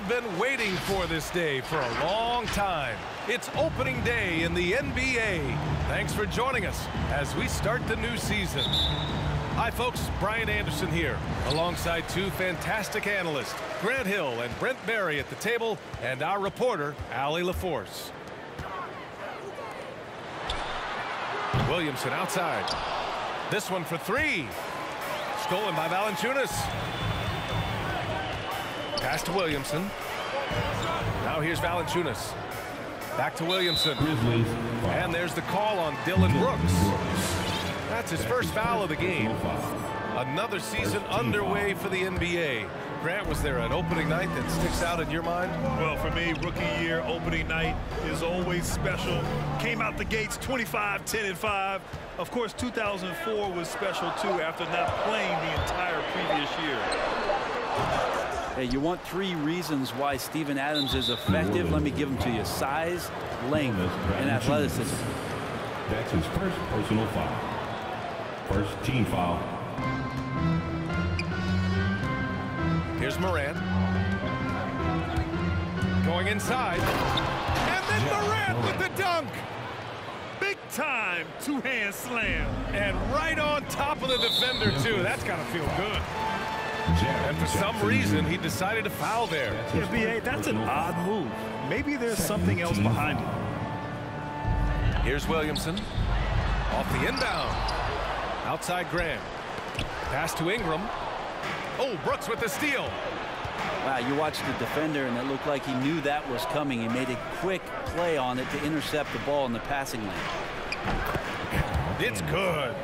We've been waiting for this day for a long time. It's opening day in the NBA. Thanks for joining us as we start the new season. Hi folks, Brian Anderson here, alongside two fantastic analysts, Grant Hill and Brent Barry at the table, and our reporter, Allie LaForce. Williamson outside. This one for three. Stolen by Valanciunas. Pass to Williamson. Now here's Valanciunas. Back to Williamson. And there's the call on Dylan Brooks. That's his first foul of the game. Another season underway for the NBA. Grant, was there an opening night that sticks out in your mind? Well, for me, rookie year opening night is always special. Came out the gates 25, 10, and 5. Of course, 2004 was special, too, after not playing the entire previous year. Hey, you want three reasons why Steven Adams is effective? Let me give them to you. Size, length, and athleticism. That's his first personal foul. First team foul. Here's MORANT. Going inside. And then MORANT with the dunk. Big time two-hand slam. And right on top of the defender, too. That's got to feel good. And for some reason, he decided to foul there. Yeah, B.A., that's an odd move. Maybe there's something else behind it. Here's Williamson. Off the inbound. Outside Grant. Pass to Ingram. Oh, Brooks with the steal. Wow, you watched the defender, and it looked like he knew that was coming. He made a quick play on it to intercept the ball in the passing lane. It's good.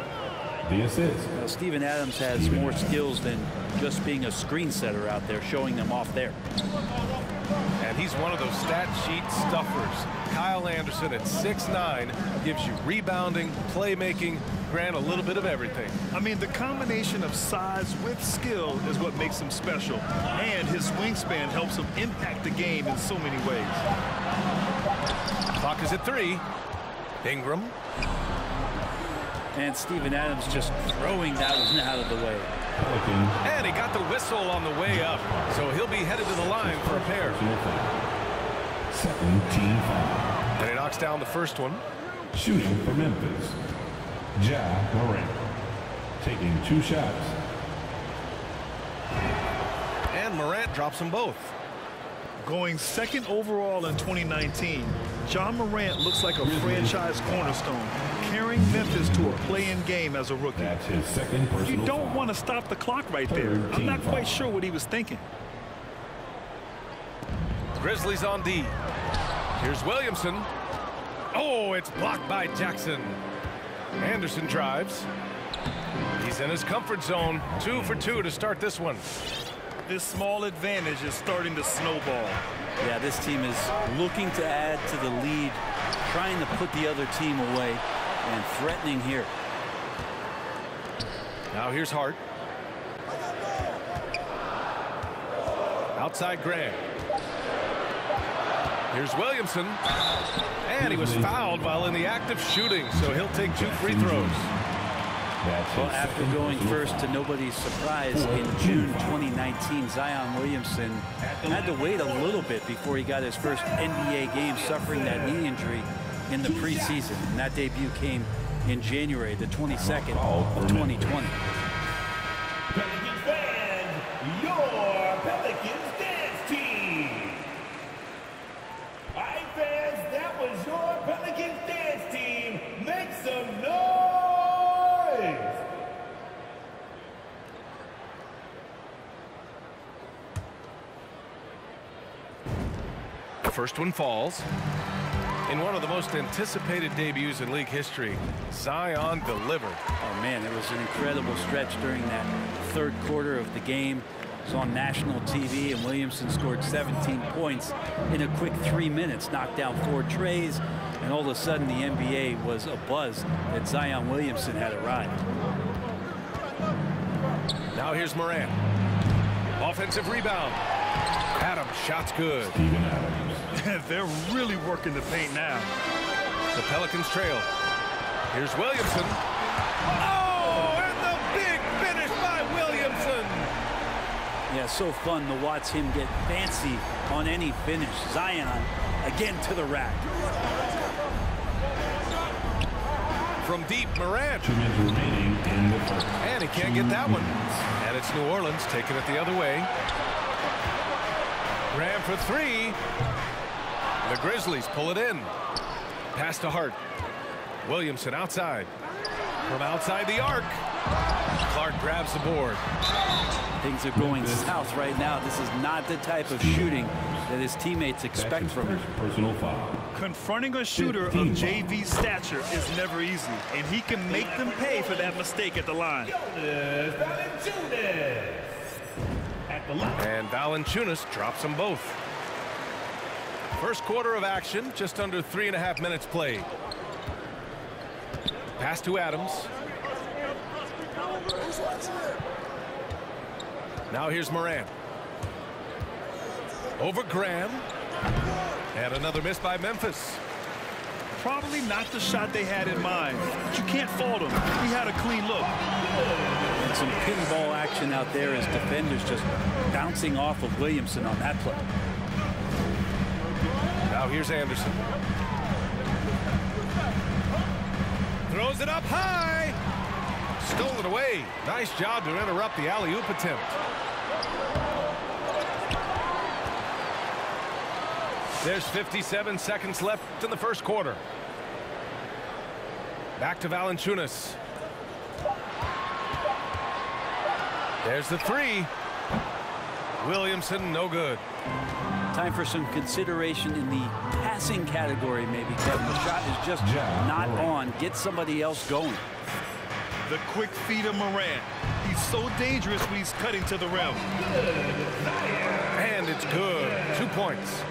The assist. Well, Steven Adams has more skills than just being a screen setter out there, showing them off there. And he's one of those stat sheet stuffers. Kyle Anderson at 6'9" gives you rebounding, playmaking, Grant, a little bit of everything. I mean, the combination of size with skill is what makes him special. And his wingspan helps him impact the game in so many ways. Clock is at 3. Ingram. And Steven Adams just throwing that one out of the way. And he got the whistle on the way up, so he'll be headed to the line for a pair. Second team foul. And he knocks down the first one. Shooting for Memphis, MORANT. Taking 2 shots. And MORANT drops them both. Going second overall in 2019, MORANT looks like a franchise cornerstone, carrying Memphis to a play-in game as a rookie. That's his second personal You don't foul. want to stop the clock right there. I'm not quite sure what he was thinking. Grizzlies on D. Here's Williamson. Oh, it's blocked by Jackson. Anderson drives. He's in his comfort zone. 2 for 2 to start this one. This small advantage is starting to snowball. Yeah, this team is looking to add to the lead, trying to put the other team away, and threatening here. Now here's Hart. Outside Grant. Here's Williamson. And he was fouled while in the act of shooting, so he'll take 2 free throws. Well, after going first to nobody's surprise in June 2019, Zion Williamson had to wait a little bit before he got his first NBA game, suffering that knee injury in the preseason. And that debut came in January the 22nd of 2020. Pelicans fans, your Pelicans dance team. All right, fans, that was your Pelicans dance team. Make some noise. First one falls. In one of the most anticipated debuts in league history, Zion delivered. Oh, man, it was an incredible stretch during that third quarter of the game. It was on national TV, and Williamson scored 17 points in a quick 3 minutes, knocked down 4 trays, and all of a sudden the NBA was abuzz that Zion Williamson had arrived. Now here's MORANT. Offensive rebound. Adams, shot's good. Steven Adams. They're really working the paint now. The Pelicans trail. Here's Williamson. Oh, and the big finish by Williamson. Yeah, so fun to watch him get fancy on any finish. Zion again to the rack. From deep, Morant. 2 minutes remaining in the first. And he can't get that one. And it's New Orleans taking it the other way. Graham for three. The Grizzlies pull it in. Pass to Hart. Williamson outside. From outside the arc. Clark grabs the board. Things are going south right now. This is not the type of shooting that his teammates expect from him. Personal foul. Confronting a shooter of JV stature is never easy, and he can make them pay for that mistake at the line. And Valanciunas drops them both. First quarter of action, just under 3.5 minutes played. Pass to Adams. Now here's Morant. Over Graham. And another miss by Memphis. Probably not the shot they had in mind, but you can't fault him. He had a clean look. And some pinball action out there as defenders just bouncing off of Williamson on that play. Now here's Anderson. Throws it up high. Stolen away. Nice job to interrupt the alley-oop attempt. There's 57 seconds left in the first quarter. Back to Valanciunas. There's the three. Williamson, no good. Time for some consideration in the passing category, maybe, Kevin. The shot is just not on. Get somebody else going. The quick feed of Morant. He's so dangerous when he's cutting to the rim. And it's good. 2 points.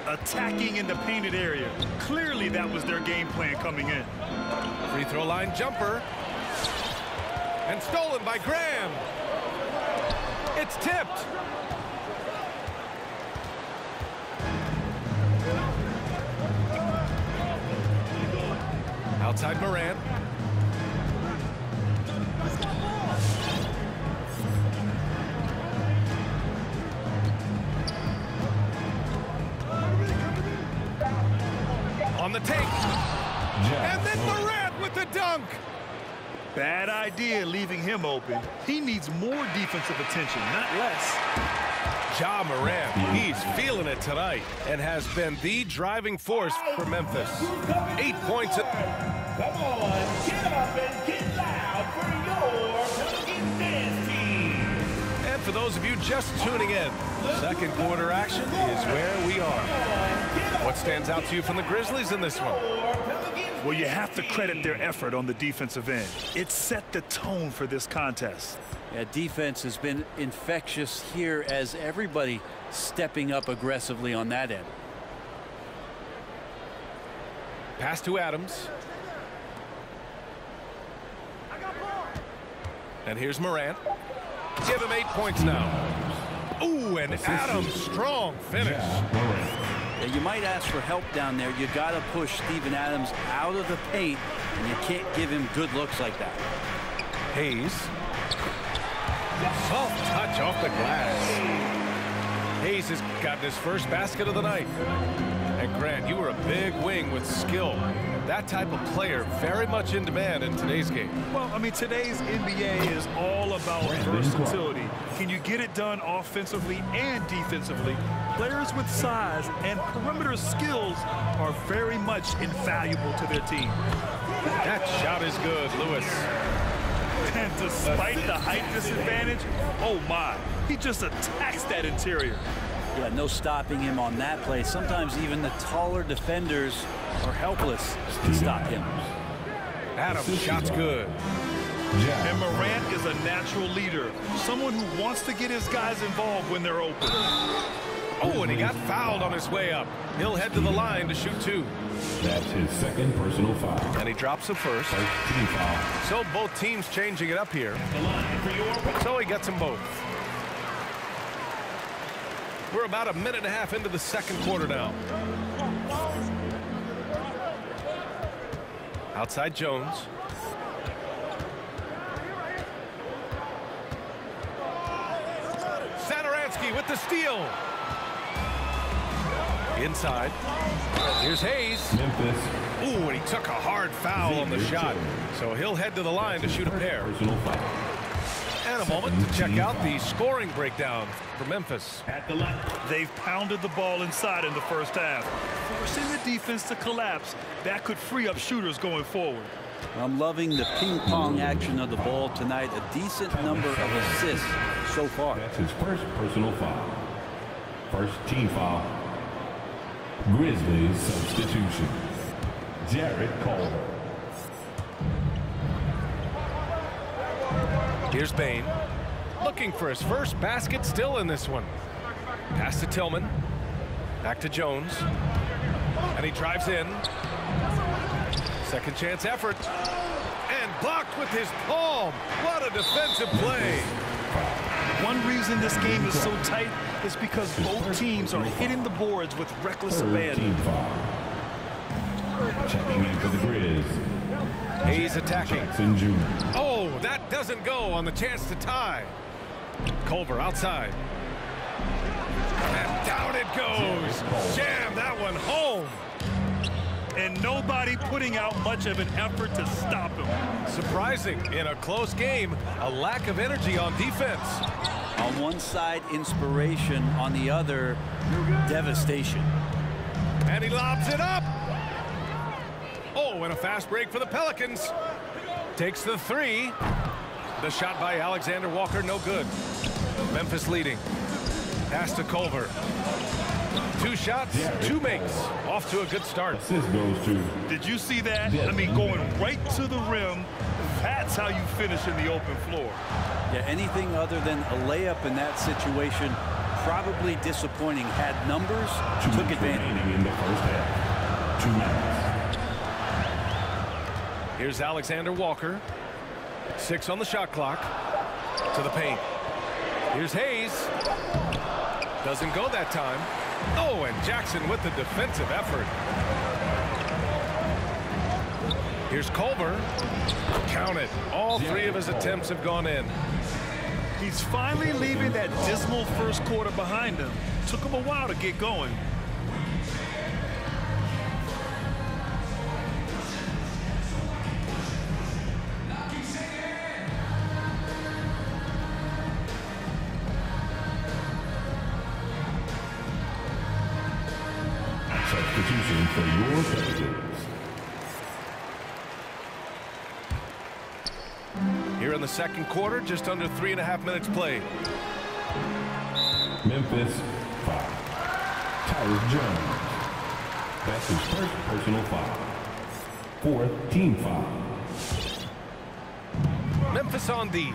Attacking in the painted area. Clearly that was their game plan coming in. Free throw line jumper. And stolen by Graham. It's tipped. Outside Morant. On the take. And then Morant with the dunk. Bad idea leaving him open. He needs more defensive attention, not less. Ja Morant, he's feeling it tonight and has been the driving force for Memphis. 8 points. Come on, get up and get loud for your Pelicans dance team. And for those of you just tuning in, second quarter action is where we are. What stands out to you from the Grizzlies in this one? Well, you have to credit their effort on the defensive end. It set the tone for this contest. Yeah, defense has been infectious here as everybody stepping up aggressively on that end. Pass to Adams. And here's Morant. Give him 8 points now. Ooh, and Adams, strong finish. Yeah, you might ask for help down there. You got to push Steven Adams out of the paint, and you can't give him good looks like that. Hayes. Soft touch off the glass. Hayes has gotten his first basket of the night. And Grant, you were a big wing with skill. That type of player very much in demand in today's game. Well, I mean, today's NBA is all about versatility. Can you get it done offensively and defensively? Players with size and perimeter skills are very much invaluable to their team. That shot is good, Lewis. And despite the height disadvantage, oh my, he just attacks that interior. Yeah, no stopping him on that play. Sometimes even the taller defenders are helpless to stop him. Adams, shot's good. And Morant is a natural leader, someone who wants to get his guys involved when they're open. Oh, and he got fouled on his way up. He'll head to the line to shoot 2. That's his second personal foul. And he drops the first. Team foul. So both teams changing it up here. So he gets them both. We're about a minute and a half into the second quarter now. Outside Jones. with the steal. Inside. Here's Hayes. Memphis. Ooh, and he took a hard foul on the shot. So he'll head to the line to shoot a pair. Personal foul. And a moment to check out the scoring breakdown for Memphis. They've pounded the ball inside in the first half, forcing the defense to collapse. That could free up shooters going forward. I'm loving the ping-pong action of the ball tonight. A decent number of assists so far. That's his first personal foul. First team foul. Grizzlies substitution. Jared Culver. Here's Bain, looking for his first basket, still in this one. Pass to Tillman, back to Jones, and he drives in. Second chance effort, and blocked with his palm. What a defensive play. One reason this game is so tight is because both teams are hitting the boards with reckless abandon. Checking in for the Grizz. Hayes attacking. Jackson Jr. Oh, that doesn't go on the chance to tie. Culver outside. And down it goes. Jam that one home. And nobody putting out much of an effort to stop him. Surprising in a close game, a lack of energy on defense. On one side, inspiration. On the other, devastation. And he lobs it up. Oh, and a fast break for the Pelicans. Takes the three. The shot by Alexander Walker, no good. Memphis leading. Pass to Culver. 2 shots, 2 makes. Off to a good start. Assist goes to. Did you see that? I mean, going right to the rim. That's how you finish in the open floor. Yeah, anything other than a layup in that situation, probably disappointing. Had numbers, took advantage. In the first half. 2 minutes. Here's Alexander Walker. 6 on the shot clock. To the paint. Here's Hayes. Doesn't go that time. Oh, and Jackson with the defensive effort. Here's Culver. Count it. All 3 of his attempts have gone in. He's finally leaving that dismal first quarter behind him. Took him a while to get going. Substitution for your Pelicans. Here in the second quarter, just under 3.5 minutes played. Memphis foul. Tyus Jones. That's his first personal foul. 4th team foul. Memphis on D.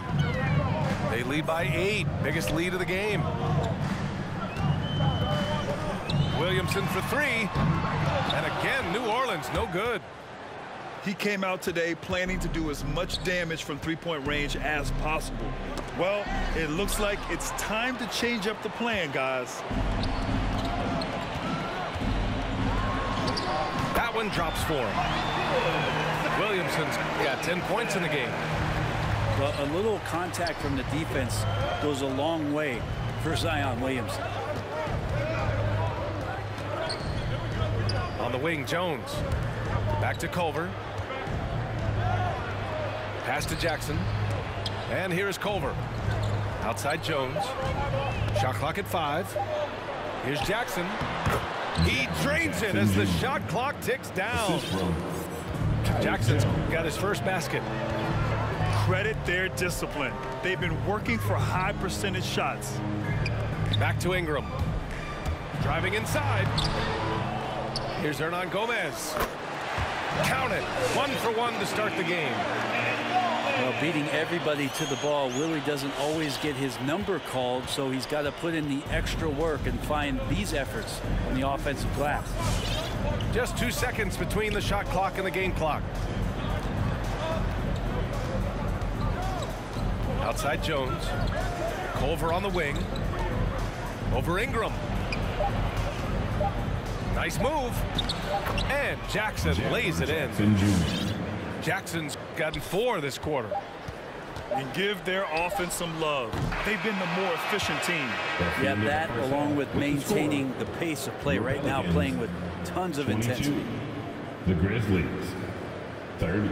They lead by 8. Biggest lead of the game. Williamson for 3. And again, New Orleans, no good. He came out today planning to do as much damage from three-point range as possible. Well, it looks like it's time to change up the plan, guys. That one drops for him. Williamson's got 10 points in the game. Well, a little contact from the defense goes a long way for Zion Williamson. On the wing, Jones. Back to Culver. Pass to Jackson. And here is Culver. Outside Jones. Shot clock at 5. Here's Jackson. He drains it as the shot clock ticks down. Jackson's got his first basket. Credit their discipline. They've been working for high percentage shots. Back to Ingram. Driving inside. Here's Hernan Gomez. Count it. 1 for 1 to start the game. Well, beating everybody to the ball, Willie doesn't always get his number called, so he's got to put in the extra work and find these efforts on the offensive glass. Just 2 seconds between the shot clock and the game clock. Outside Jones. Culver on the wing. Over Ingram. Nice move. And Jackson lays it in. Jackson's gotten 4 this quarter. And give their offense some love. They've been the more efficient team. Yeah, that along with maintaining the pace of play right now, playing with tons of intensity. The Grizzlies, 30.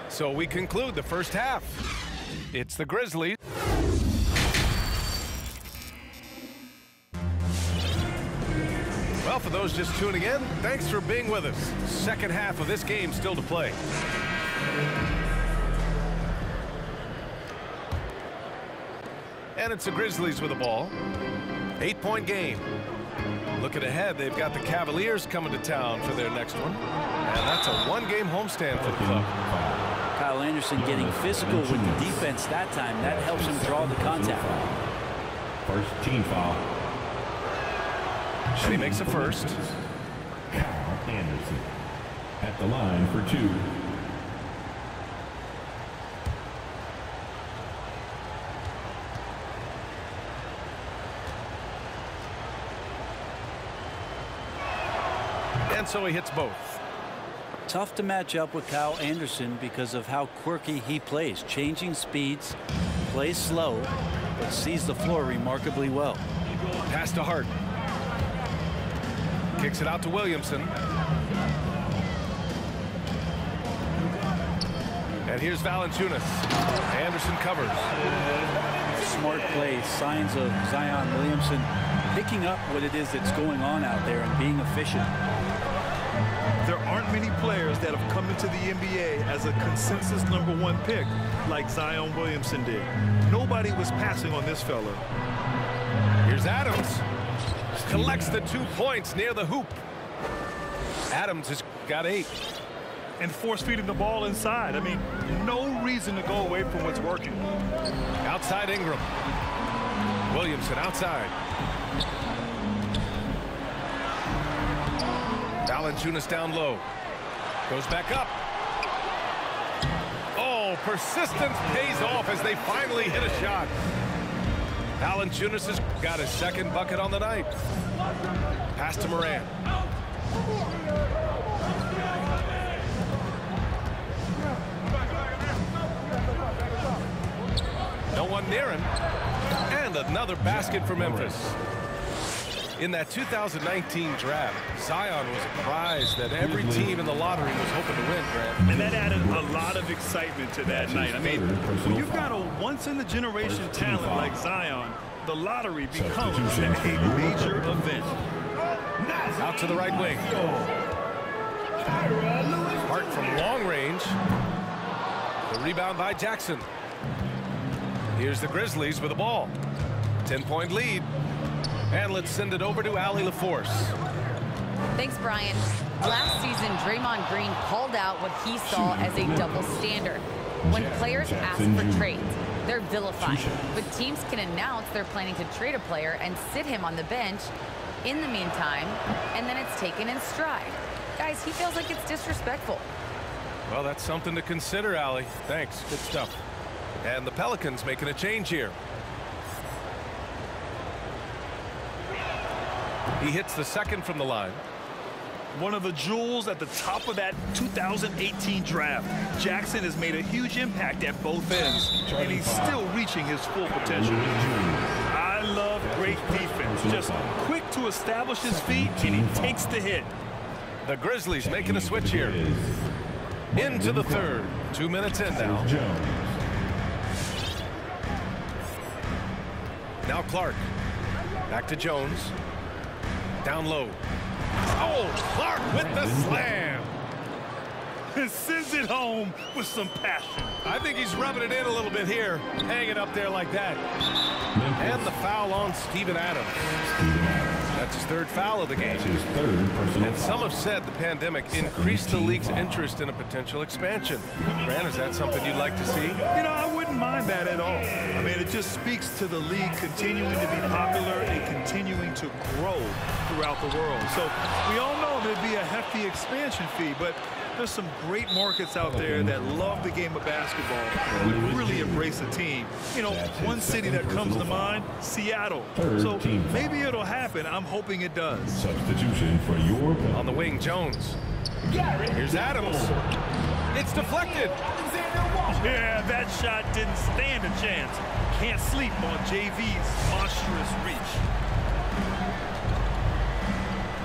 So we conclude the first half. It's the Grizzlies. Well, for those just tuning in, thanks for being with us. Second half of this game still to play. And it's the Grizzlies with the ball. 8-point game. Looking ahead, they've got the Cavaliers coming to town for their next one. And that's a one-game homestand for the club. Kyle Anderson getting physical with the defense that time. That helps him draw the contact. First team foul. And he makes a first. Kyle Anderson at the line for 2. And so he hits both. Tough to match up with Kyle Anderson because of how quirky he plays. Changing speeds, plays slow, but sees the floor remarkably well. Pass to Hart. Kicks it out to Williamson. And here's Valanciunas. Anderson covers. Smart play, signs of Zion Williamson picking up what it is that's going on out there and being efficient. There aren't many players that have come into the NBA as a consensus #1 pick like Zion Williamson did. Nobody was passing on this fella. Here's Adams. Collects the 2 points near the hoop. Adams has got 8. And force-feeding the ball inside. I mean, no reason to go away from what's working. Outside Ingram. Williamson outside. Valanciunas down low. Goes back up. Oh, persistence pays off as they finally hit a shot. Valanciunas has got his second bucket on the night. Pass to Morant. No one near him. And another basket for Memphis. In that 2019 draft, Zion was a prize that every team in the lottery was hoping to win, Grant. And that added a lot of excitement to that night. I mean, when you've got a once-in-a-generation talent like Zion, the lottery becomes a major event. Out to the right wing. Hart from long range. The rebound by Jackson. Here's the Grizzlies with the ball. 10-point lead. And let's send it over to Allie LaForce. Thanks, Brian. Last season, Draymond Green called out what he saw as a double standard. When players ask for trades, they're vilified. But teams can announce they're planning to trade a player and sit him on the bench in the meantime, and then it's taken in stride. Guys, he feels like it's disrespectful. Well, that's something to consider, Allie. Thanks. Good stuff. And the Pelicans making a change here. He hits the second from the line. One of the jewels at the top of that 2018 draft. Jackson has made a huge impact at both ends, and he's still reaching his full potential. I love great defense. Just quick to establish his feet, and he takes the hit. The Grizzlies making a switch here. Into the third. 2 minutes in now. Now Clark. Back to Jones. Down low. Oh, Clark with the slam. And sends it home with some passion. I think he's rubbing it in a little bit here. Hanging up there like that. And the foul on Steven Adams. That's his third foul of the game. And some have said the pandemic increased the league's interest in a potential expansion. Grant, is that something you'd like to see? You know, I wouldn't mind that at all. I mean, it just speaks to the league continuing to be popular and continuing to grow throughout the world. So we all know there'd be a hefty expansion fee, but There's some great markets out there that love the game of basketball and really embrace the team. You know, one city that comes to mind, Seattle. So maybe it'll happen. I'm hoping it does. Substitution for your On the wing, Jones. Here's Adams. It's deflected. Yeah, that shot didn't stand a chance. Can't sleep on JV's monstrous reach.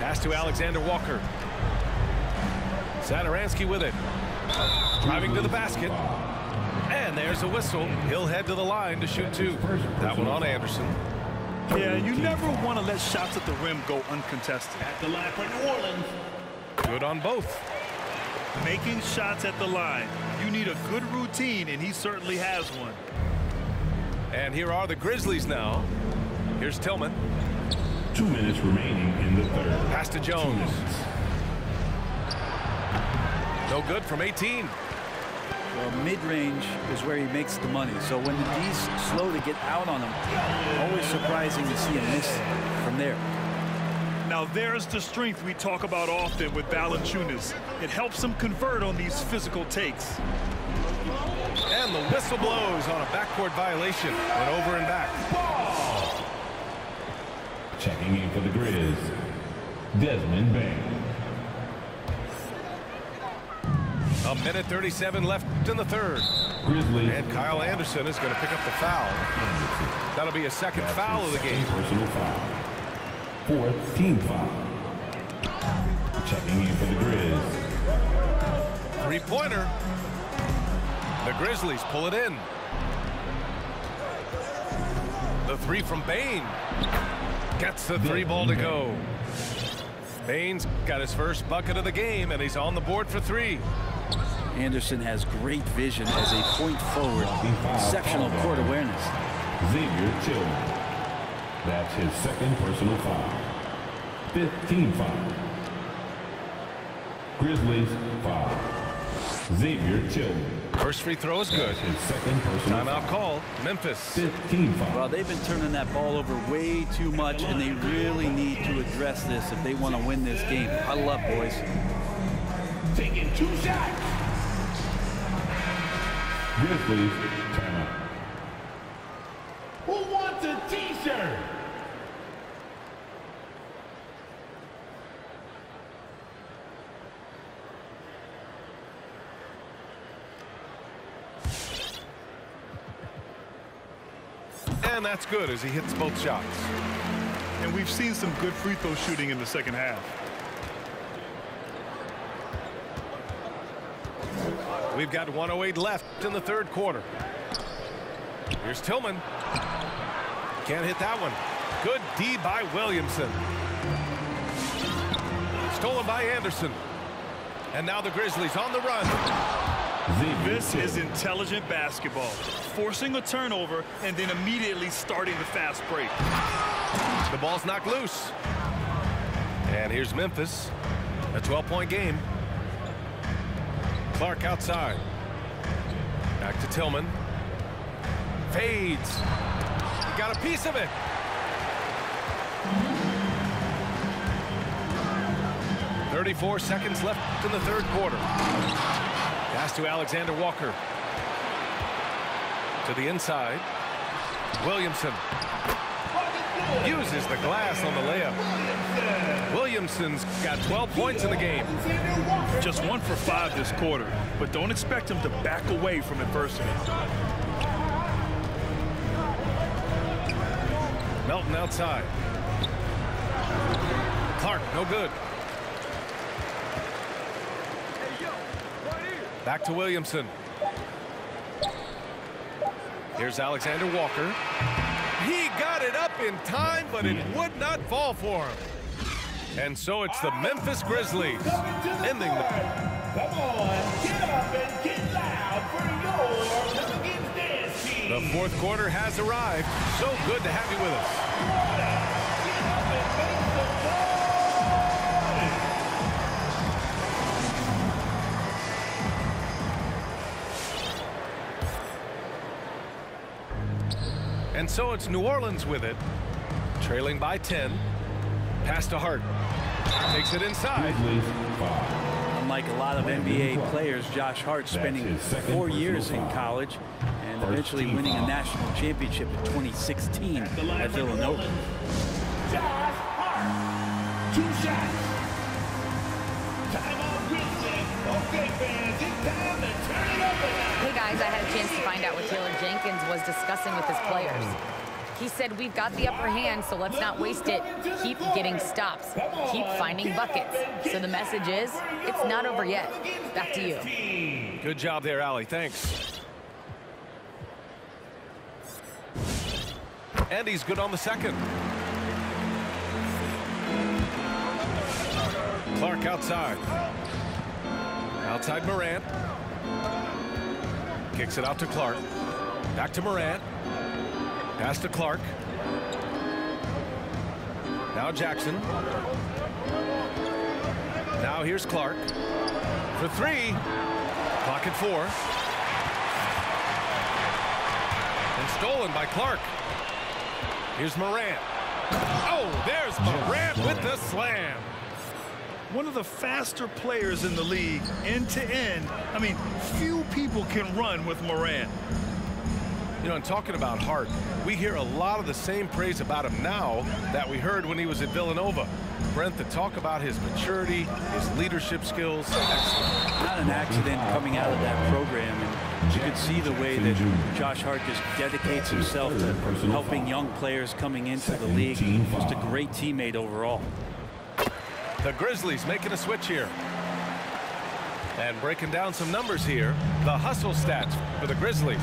Pass to Alexander Walker. Satoransky with it. Driving to the basket. And there's a whistle. He'll head to the line to shoot two. That one on Anderson. Yeah, you never want to let shots at the rim go uncontested. At the line for New Orleans. Good on both. Making shots at the line. You need a good routine, and he certainly has one. And here are the Grizzlies now. Here's Tillman. 2 minutes remaining in the third. Pass to Jones. No good from 18. Well, mid-range is where he makes the money. So when the D's slow to get out on him, always surprising to see a miss from there. Now there's the strength we talk about often with Valanciunas. It helps him convert on these physical takes. And the whistle blows on a backcourt violation. And over and back. Checking in for the Grizz, Desmond Bain. A minute 37 left in the third. Grizzlies. And Kyle Anderson is going to pick up the foul. That'll be a second foul of the game. Personal foul. Fourth team foul. Checking in for the Grizz. Three-pointer. The Grizzlies pull it in. The three from Bain. Gets the three ball to go. Bain's got his first bucket of the game, and he's on the board for three. Anderson has great vision as a point forward. Exceptional court awareness. Xavier Tillman. That's his second personal foul. Fifth team foul. Grizzlies foul. Xavier Tillman. First free throw is good. His second personal Timeout foul. call. Memphis. Fifth team foul. Well, they've been turning that ball over way too much, and they really need to address this if they want to win this game. Huddle up, boys. Taking 2 shots. Grizzlies timeout. Who wants a t-shirt? And that's good as he hits both shots. And we've seen some good free throw shooting in the second half. We've got 1:08 left in the third quarter. Here's Tillman. Can't hit that one. Good D by Williamson. Stolen by Anderson. And now the Grizzlies on the run. This is intelligent basketball. Forcing a turnover and then immediately starting the fast break. The ball's knocked loose. And here's Memphis. A 12-point game. Clark outside. Back to Tillman. Fades. He got a piece of it. .34 seconds left in the third quarter. Pass to Alexander Walker. To the inside. Williamson. Uses the glass on the layup. Williamson's got 12 points in the game. Just 1 for 5 this quarter, but don't expect him to back away from adversity. Melton outside. Clark, no good. Back to Williamson. Here's Alexander Walker. He got it up in time, but it would not fall for him. And so it's the Memphis Grizzlies ending the... Come on, get up and get loud for your Pelicans dance team. The fourth quarter has arrived. So good to have you with us. Get up and make some noise. And so it's New Orleans with it, trailing by 10. Pass to Hart. Takes it inside. Grizzlies foul. unlike a lot of NBA players, Josh Hart spending 4 years in college and eventually winning a national championship in 2016 at Villanova. Josh Hart. 2 shots. Time out, Grizzlies. Okay, fans, it's time to turn it up a notch. Hey guys, I had a chance to find out what Taylor Jenkins was discussing with his players. He said, we've got the upper hand, so let's not waste it. Keep getting stops. Keep finding buckets. So the message is, it's not over yet. Back to you. Good job there, Allie. Thanks. And he's good on the second. Clark outside. Outside Morant. Kicks it out to Clark. Back to Morant. Pass to Clark. Now Jackson. Now here's Clark. For 3. Clock at 4. And stolen by Clark. Here's Morant. Oh, there's Morant with the slam. One of the faster players in the league, end to end. I mean, few people can run with Morant. You know, and talking about Hart, we hear a lot of the same praise about him now that we heard when he was at Villanova. Brent, the talk about his maturity, his leadership skills, excellent. Not an accident coming out of that program, and you could see the way that Josh Hart just dedicates himself to helping young players coming into the league. Just a great teammate overall. The Grizzlies making a switch here. And breaking down some numbers here, the hustle stats for the Grizzlies.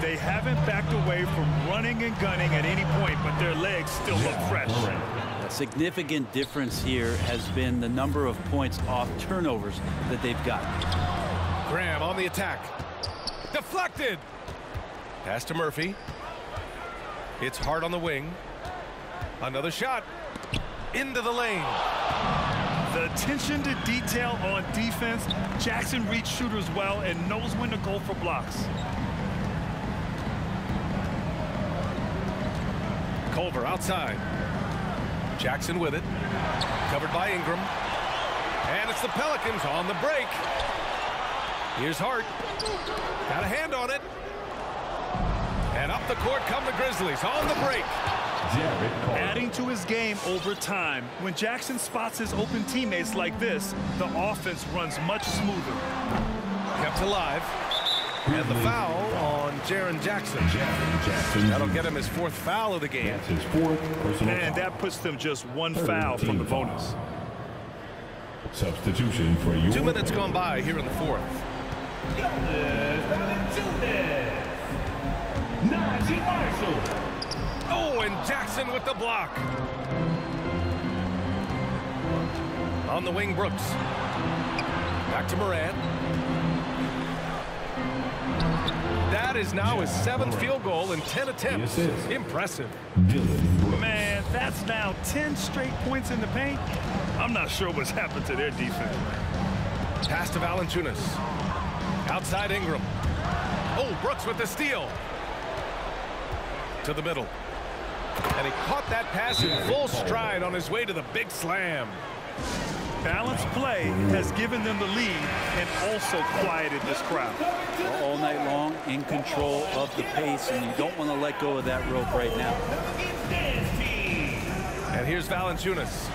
They haven't backed away from running and gunning at any point, but their legs still look fresh. A significant difference here has been the number of points off turnovers that they've gotten. Graham on the attack. Deflected. Pass to Murphy. It's Hart on the wing. Another shot. Into the lane. The attention to detail on defense. Jackson reads shooters well and knows when to go for blocks. Culver outside. Jackson with it. Covered by Ingram. And it's the Pelicans on the break. Here's Hart. Got a hand on it. And up the court come the Grizzlies on the break. Adding to his game over time. When Jackson spots his open teammates like this, the offense runs much smoother. Kept alive. And the foul on Jaren Jackson. That'll get him his 4th foul of the game. That's his 4th personal foul. And that puts them just 1 foul from the bonus. Substitution for your 2 minutes gone by here in the 4th. Oh, and Jackson with the block. On the wing, Brooks. Back to Morant. That is now his 7th field goal in 10 attempts. Impressive. Man, that's now 10 straight points in the paint. I'm not sure what's happened to their defense. Pass to Valanciunas. Outside Ingram. Oh, Brooks with the steal. To the middle. And he caught that pass in full stride on his way to the big slam. Balanced play has given them the lead and also quieted this crowd. All night long, in control of the pace, and you don't want to let go of that rope right now. And here's Valanciunas.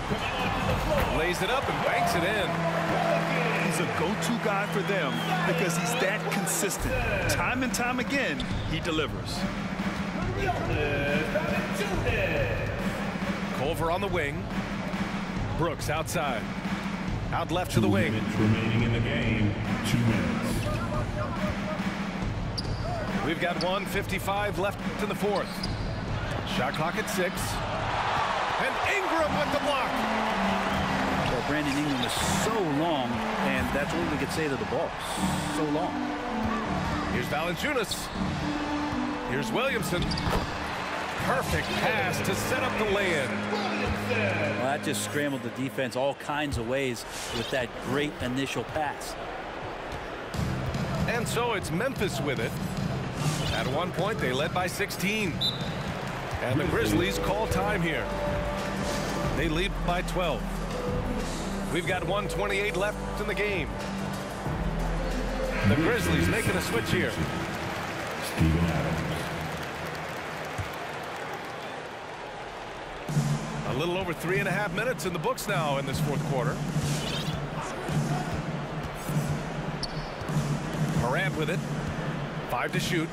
Lays it up and banks it in. He's a go-to guy for them because he's that consistent. Time and time again, he delivers. Culver on the wing. Brooks outside. Out left to the wing. 2 minutes remaining in the game. 2 minutes. We've got 1:55 left in the 4th. Shot clock at 6. And Ingram with the block. Well, Brandon Ingram is so long, and that's what we could say to the ball. So long. Here's Valanciunas. Here's Williamson. Perfect pass to set up the lay-in. Well, that just scrambled the defense all kinds of ways with that great initial pass. And so it's Memphis with it. At one point, they led by 16. And the Grizzlies call time here. They lead by 12. We've got 1:28 left in the game. The Grizzlies making a switch here. Steven Adams. A little over 3.5 minutes in the books now in this fourth quarter. MORANT with it. 5 to shoot.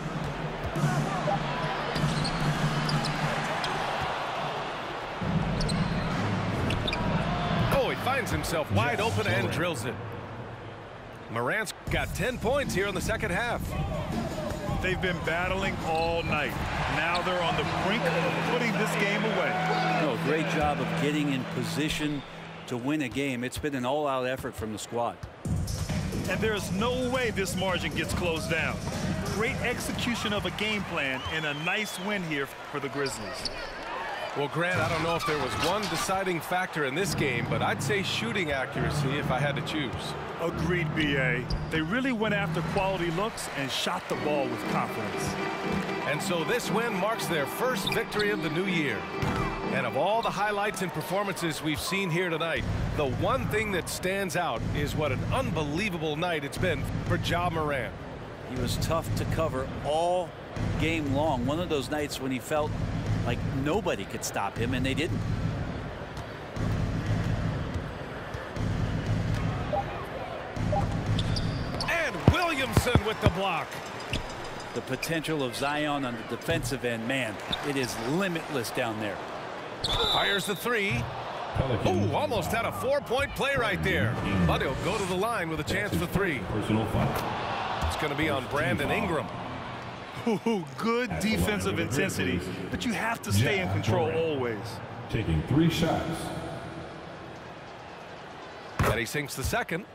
Oh, he finds himself wide open and drills it. MORANT's got 10 points here in the second half. They've been battling all night. Now they're on the brink of putting this game away. No, great job of getting in position to win a game. It's been an all-out effort from the squad. And there's no way this margin gets closed down. Great execution of a game plan and a nice win here for the Grizzlies. Well, Grant, I don't know if there was one deciding factor in this game, but I'd say shooting accuracy if I had to choose. Agreed, B.A. They really went after quality looks and shot the ball with confidence. And so this win marks their first victory of the new year. And of all the highlights and performances we've seen here tonight, the one thing that stands out is what an unbelievable night it's been for Ja Morant. He was tough to cover all game long. One of those nights when he felt like nobody could stop him, and they didn't. And Williamson with the block. The potential of Zion on the defensive end, man, it is limitless down there. Fires the three. Oh, almost had a 4-point play right there. But he'll go to the line with a chance for 3. Personal foul. It's going to be on Brandon Ingram. Ooh, good defensive intensity, but you have to stay in control always. Taking 3 shots. And he sinks the second.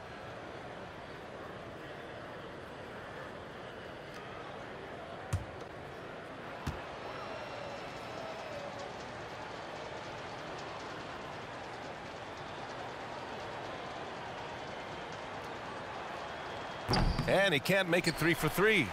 And he can't make it 3 for 3.